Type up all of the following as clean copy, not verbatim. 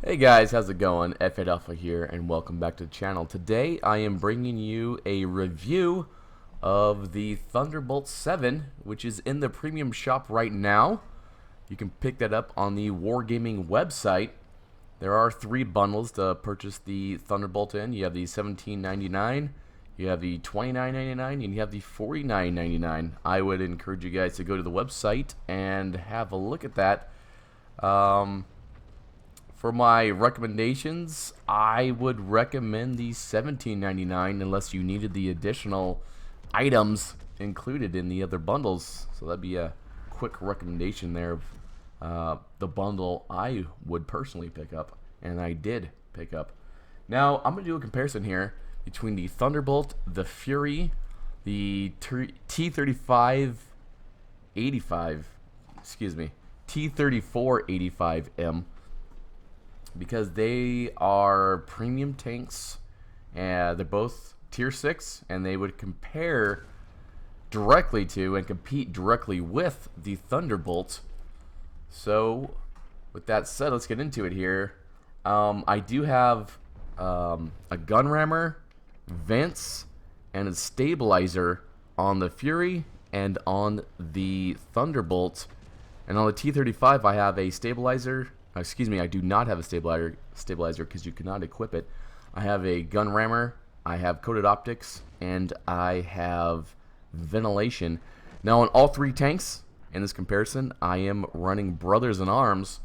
Hey guys, how's it going? F8 Alpha here, and welcome back to the channel. Today I am bringing you a review of the Thunderbolt 7, which is in the premium shop right now. You can pick that up on the Wargaming website. There are 3 bundles to purchase the Thunderbolt in. You have the $17.99, you have the $29.99, and you have the $49.99. I would encourage you guys to go to the website and have a look at that. For my recommendations, I would recommend the $17.99 unless you needed the additional items included in the other bundles. So that'd be a quick recommendation there of the bundle I would personally pick up, and I did pick up. Now, I'm going to do a comparison here between the Thunderbolt, the Fury, the T-35-85, T-34-85M, because they are premium tanks, and they're both tier 6, and they would compare directly to and compete directly with the Thunderbolt. So with that said, let's get into it here. I do have a gun rammer, vents, and a stabilizer on the Fury and on the Thunderbolt. And on the T-35 I have a stabilizer. Excuse me, I do not have a stabilizer because you cannot equip it. I have a gun rammer, I have coated optics, and I have ventilation. Now on all 3 tanks in this comparison, I am running Brothers in Arms.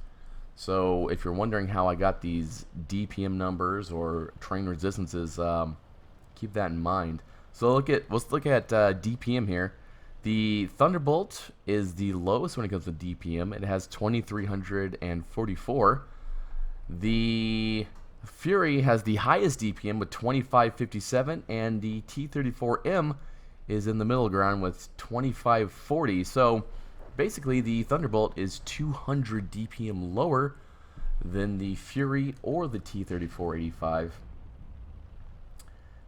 So if you're wondering how I got these DPM numbers or train resistances, keep that in mind. So let's look at DPM here. The Thunderbolt is the lowest when it comes to DPM. It has 2,344. The Fury has the highest DPM with 2,557, and the T-34M is in the middle ground with 2,540. So basically the Thunderbolt is 200 DPM lower than the Fury or the T-34-85.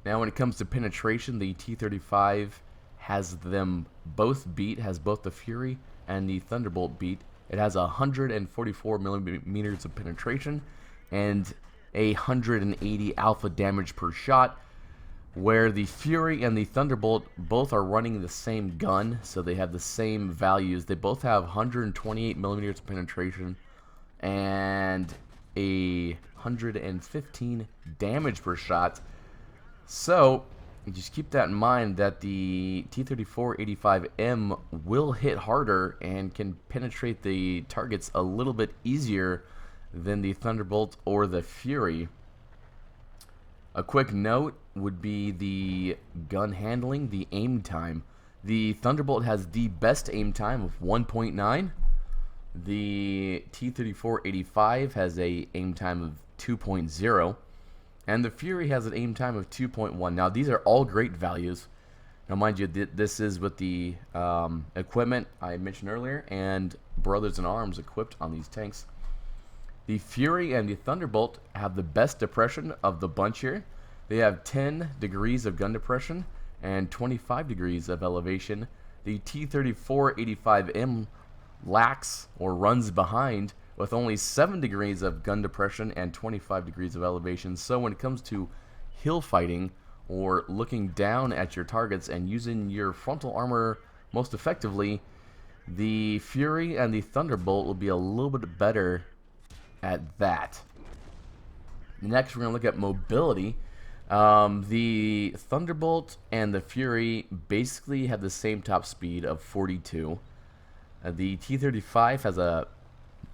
Now when it comes to penetration, the T-35 has them both beat, has both the Fury and the Thunderbolt beat. It has 144 millimeters of penetration and 180 alpha damage per shot, where the Fury and the Thunderbolt both are running the same gun, so they have the same values. They both have 128 millimeters of penetration and 115 damage per shot. So just keep that in mind, that the T-34-85M will hit harder and can penetrate the targets a little bit easier than the Thunderbolt or the Fury. A quick note would be the gun handling, the aim time. The Thunderbolt has the best aim time of 1.9. The T-34-85 has a aim time of 2.0. And the Fury has an aim time of 2.1. Now, these are all great values. Now, mind you, this is with the equipment I mentioned earlier and Brothers in Arms equipped on these tanks. The Fury and the Thunderbolt have the best depression of the bunch here. They have 10 degrees of gun depression and 25 degrees of elevation. The T-34-85M lacks or runs behind with only 7 degrees of gun depression and 25 degrees of elevation. So when it comes to hill fighting or looking down at your targets and using your frontal armor most effectively, the Fury and the Thunderbolt will be a little bit better at that. Next, we're going to look at mobility. The Thunderbolt and the Fury basically have the same top speed of 42. The T-35 has a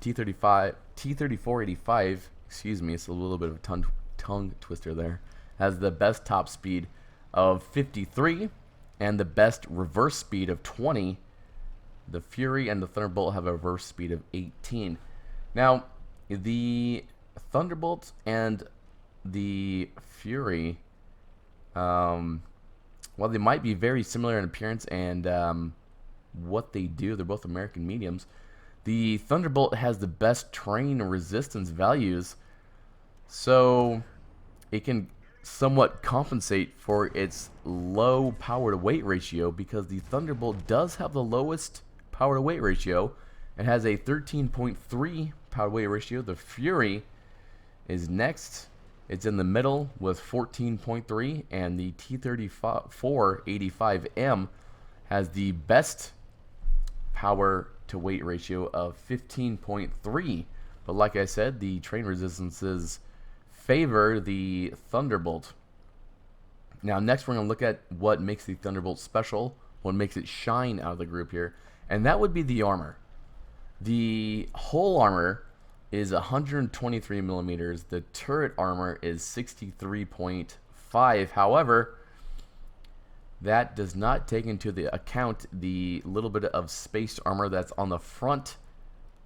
T-34-85, excuse me, it's a little bit of a tongue twister there, has the best top speed of 53 and the best reverse speed of 20. The Fury and the Thunderbolt have a reverse speed of 18. Now, the Thunderbolt and the Fury, while they might be very similar in appearance and what they do, they're both American mediums. The Thunderbolt has the best train resistance values, so it can somewhat compensate for its low power to weight ratio, because the Thunderbolt does have the lowest power to weight ratio. It has a 13.3 power to weight ratio. The Fury is next. It's in the middle with 14.3, and the T-3485M has the best power to weight ratio of 15.3. But like I said, the train resistances favor the Thunderbolt. Now next we're going to look at what makes the Thunderbolt special, what makes it shine out of the group here, and that would be the armor. The hull armor is 123 millimeters. The turret armor is 63.5. However, that does not take into the account the little bit of spaced armor that's on the front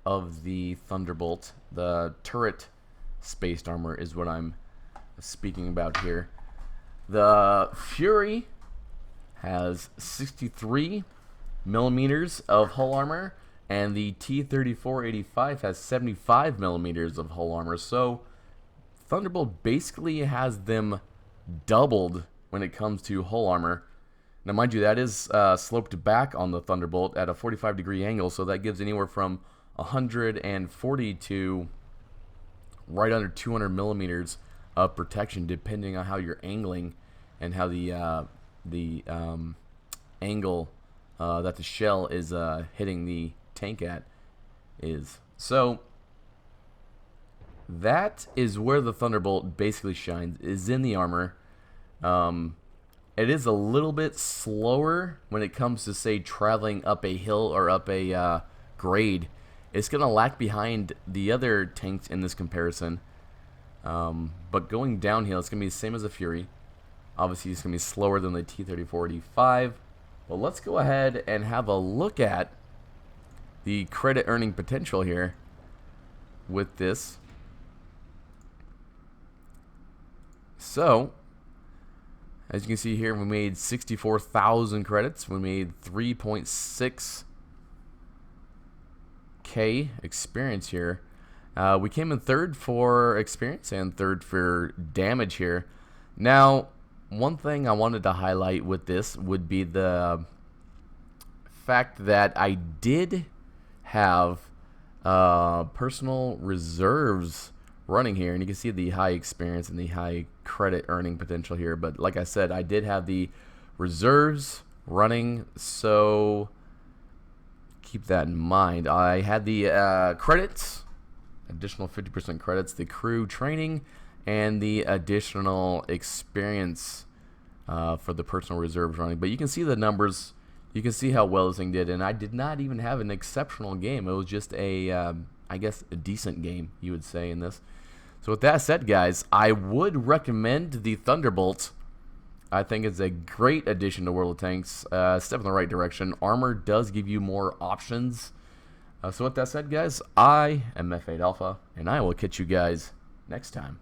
of the Thunderbolt. The turret spaced armor is what I'm speaking about here. The Fury has 63 millimeters of hull armor, and the T-3485 has 75 millimeters of hull armor. So Thunderbolt basically has them doubled when it comes to hull armor. Now mind you, that is sloped back on the Thunderbolt at a 45-degree angle, so that gives anywhere from 140 to right under 200 millimeters of protection, depending on how you're angling and how the angle that the shell is hitting the tank at is. So that is where the Thunderbolt basically shines, is in the armor. It is a little bit slower when it comes to, say, traveling up a hill or up a grade. It's going to lag behind the other tanks in this comparison. But going downhill, it's going to be the same as the Fury. Obviously, it's going to be slower than the T-3485. Well, let's go ahead and have a look at the credit earning potential here with this. So, as you can see here, we made 64,000 credits. We made 3.6K experience here. We came in third for experience and third for damage here. Now, one thing I wanted to highlight with this would be the fact that I did have personal reserves running here, and you can see the high experience and the high credit earning potential here. But like I said, I did have the reserves running, so keep that in mind. I had the credits, additional 50% credits, the crew training, and the additional experience for the personal reserves running. But you can see the numbers. You can see how well this thing did, and I did not even have an exceptional game. It was just a, I guess, a decent game, you would say, in this. So with that said, guys, I would recommend the Thunderbolt. I think it's a great addition to World of Tanks. Step in the right direction. Armor does give you more options. So with that said, guys, I am F8 Alpha, and I will catch you guys next time.